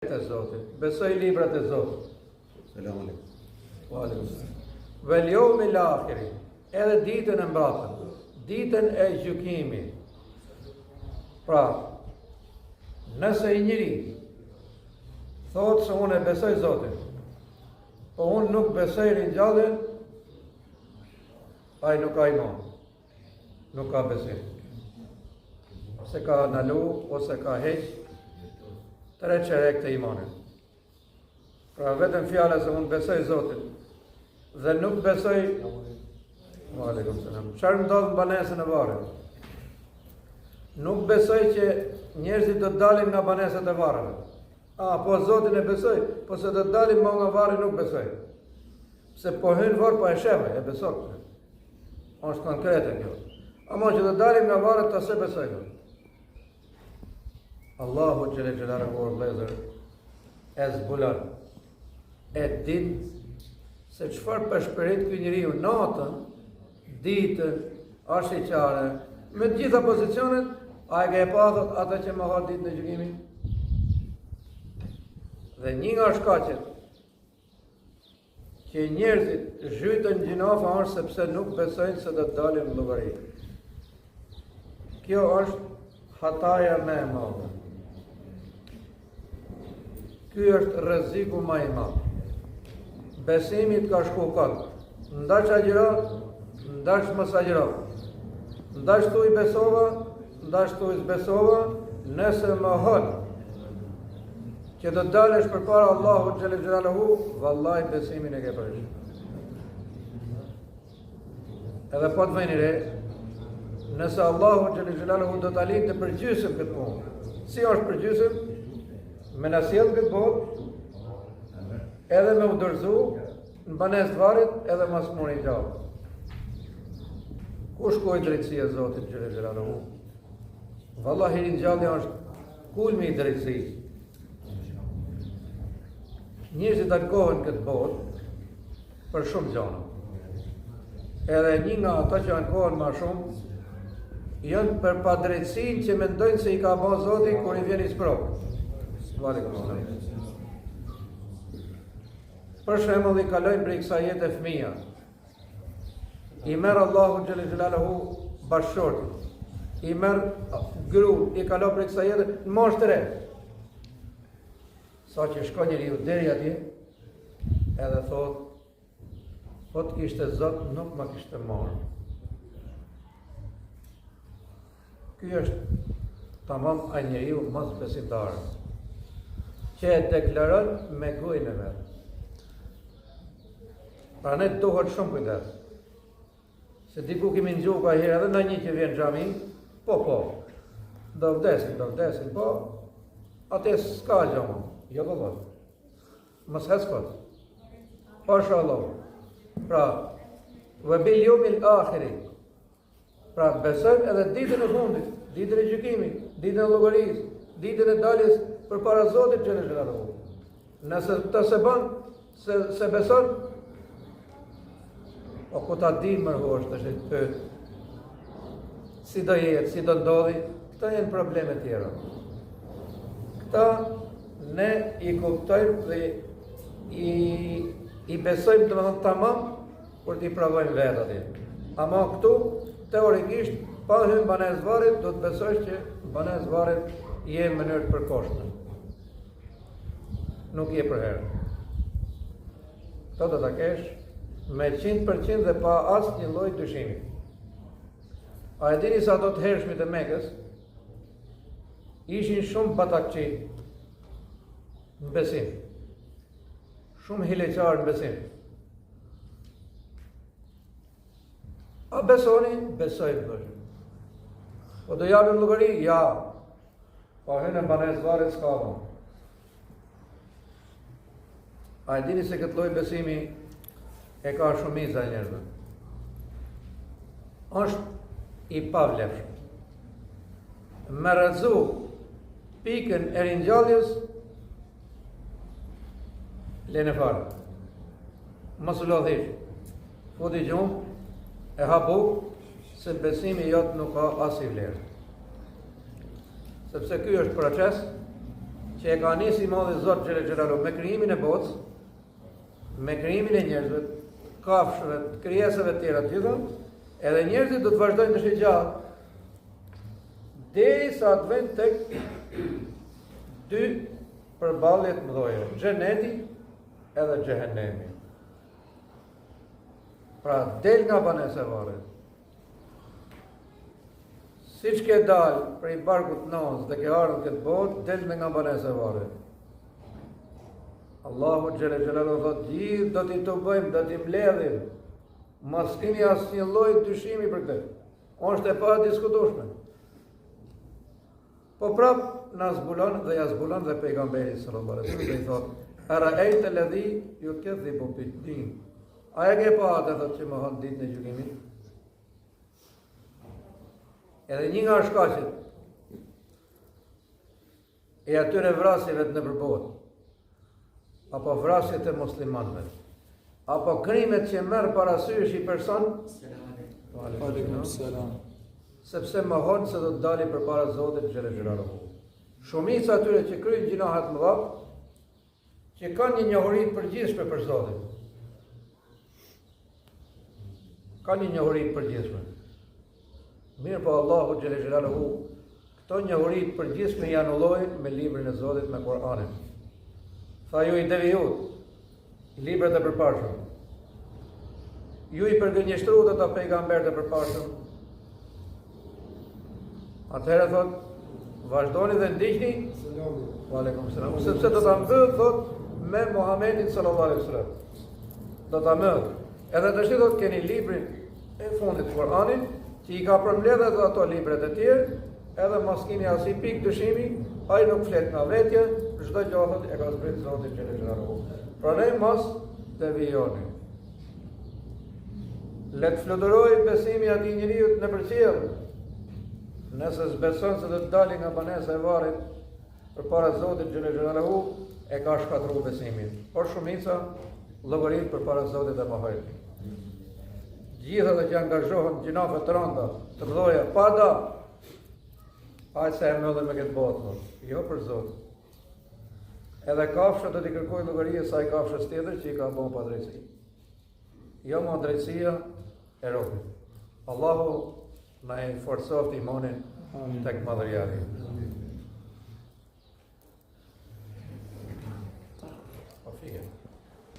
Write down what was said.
të Zotit, besoj librat e Zotit. Selam aleikum. Wa alaikum salam. Vel yawmil akhir, edhe ditën e mbrapsht, ditën e gjykimit. Pra, nëse i njëri thotë se unë e besoj Zotin, po unë nuk besoj ringjalljen, ai nuk ka iman, nuk ka besim. Se ka nalu ose ka heq 3 çerek të imanit. Pra vetëm fjala se unë besoj Zotin dhe nuk besoj Wa alaikum salam. Çfarë ndodh në banesën e varrit? Nuk besoj që njerëzit do të dalin nga banesat e varreve. Po Zotin e besoj, po se do të dalim nga varri nuk besoj. Se po hyn varr po e sheve, e besoj. Është konkrete kjo. Ama që do të dalim nga varret ta se besoj. Allahu xhele xhelaluhu o vëllezër e zbulon e din se çfarë përshpërit ky njeriu natën, ditën, është i qarë, me të gjitha pozicionet, a e ka e pathot ata që më ha ditën e gjykimit? Dhe një nga shkaqet që njerëzit zhytën gjinofa është sepse nuk besojnë se do të dalin në llogari. Kjo është hataja më e madhe. Ky është rreziku më i madh. Besimi ka shku kot. Ndaç agjëro, ndaç mos agjëro. Ndaç tu i besova, ndaç tu i zbesova, nëse më hon që do të dalësh përpara Allahut xhelle xhelaluhu, vallahi besimin e ke prish. Edhe po të vëni re, nëse Allahu xhelle xhelaluhu do ta lejë të përgjysëm këtë punë. Si është përgjysëm? Me na sjell këtë botë, edhe me u dorëzu në banesë të varrit, edhe mos mori gjallë. Ku shkoi drejtësia e Zotit xhelle xhelaluhu? Vallahi ringjallja është kulmi i drejtësisë. Njerëzit largohen këtë botë për shumë gjëra. Edhe një nga ata që largohen më shumë janë për padrejtësinë që mendojnë se i ka bërë Zoti kur i vjen i sprov. Për shembull, i kalojnë prej kësaj jete fëmia. I merr Allahu xhelle xhelaluhu bashkëshortin. I merr gru, i kalon prej kësaj jete në moshë të re. Sa që shkon njeriu deri atje, edhe thot, po të kishte Zot, nuk ma kishte marrë. Ky është tamam ai njeriu mos besimtar, që e deklaron me gojën e vet. Pra ne duhet shumë kujdes. Se diku kemi ngjuar ka herë edhe në një që vjen xhami, po, do vdesin, po, atë s'ka gjë. Jo vëllai. Mos haskot. Pashallah. Pra, wa bil yawmil akhir. Pra, besojmë edhe ditën e fundit, ditën e gjykimit, ditën e llogarisë, ditën e daljes përpara Zotit xhelle xhelaluhu. Nëse të se bën, se beson, o ku ta di mërhosh të shetë si do jetë, si do ndodhi, këta janë probleme tjera. Këta ne i kuptojmë dhe i besojmë të më thënë tamam kur t'i provojmë vetë atje. Ama këtu, teorikisht, pa hymë banesë varrit, do të besojsh që banesë varrit je në mënyrë të përkohshme. Nuk je për herë. Këto do ta kesh me 100% dhe pa asë një lloj dyshimi. A e dini sa ato të hershmit e Mekës ishin shumë batakçi në besim. Shumë hileqar në besim. A besoni? Besojnë bërë. Po do japim llogari? Ja. Po hynë në banesë varrit s'ka më. A e dini se këtë lloj besimi e ka shumica e njerëzve? Është i pavlefshëm. Me rrezu pikën e ringjalljes, lene fare. Mos u lodhish. Futi gjumë, e ha bukë, se besimi jot nuk ka as i vlerë. Sepse ky është proces që e ka nisi Madhi Zot Xhelel Xhelalu me krijimin e botës, me krijimin e njerëzve, kafshëve, krijesave të tjera të gjitha, edhe njerëzit do të vazhdojnë të shigjatë derisa të vend tek dy përballje të mëdha, xheneti edhe xhehenemi. Pra del nga banesa e varrit. Siç ke dalë prej barkut Noës dhe ke ardhur këtë botë, del nga banesa e varrit. Allahu Xhelel Xhelalu thotë, gjithë do t'i të bëjmë, do t'i mbledhim. Mos keni asnjë lloj dyshimi për këtë. Është e pa diskutueshme. Po prap na zbulon dhe ja zbulon dhe pejgamberi sallallahu alaihi wasallam i thotë: "Ara'ayta alladhi yukaththibu bid-din." A e ke pa atë thotë që më hon ditën e gjykimit? Edhe një nga shkaqet e atyre vrasjeve të nëpërbotë, apo vrasjet e muslimanëve, apo krimet që merr parasysh i person, Aleikum selam. sepse më honë se do të dali përpara Zotit Xhelel Xhelalu. Shumica atyre që kryjnë gjinohat të mëdha, që kanë një njohuri të përgjithshme për Zotin. Kanë një njohuri të përgjithshme. Mirë po Allahu Xhelel Xhelalu këto njohuri të përgjithshme i anullojnë me librin e Zotit, me Kur'anin. Tha ju i devijut, librat e përparshëm. Ju i përgënjeshtruat ata pejgamberët e përparshëm. Atëherë thot, vazhdoni dhe ndiqni. Aleikum selam. Sepse do ta mbëll thot me Muhamedit sallallahu alaihi wasallam. Do ta mbëll. Edhe tash do të keni librin e fundit të Kur'anit, që i ka përmbledhur edhe ato librat e tjerë, edhe mos keni asnjë pikë dyshimi, ai nuk flet nga vetja, çdo gjë thot e ka zbrit Zoti Xhelel Xhelalu. Prandaj mos devijoni. Let flutëroj besimi atij njeriu në përcjell. Nëse zbeson se do të dali nga banesa e varrit përpara Zotit Xhelel Xhelalu, e ka shkatruar besimin. Por shumica llogarit përpara Zotit e mohojnë. Gjithë ata që angazhohen gjinofe të rënda, të mëdha, pa da, aq sa e mëllën me këtë botë, jo për Zotin. Edhe kafshët do t'i kërkojnë llogari sa i kafshës tjetër që i ka bën pa drejtësi. Jo më drejtësia e robit. Allahu na e forcoft imanin tek madhëriari.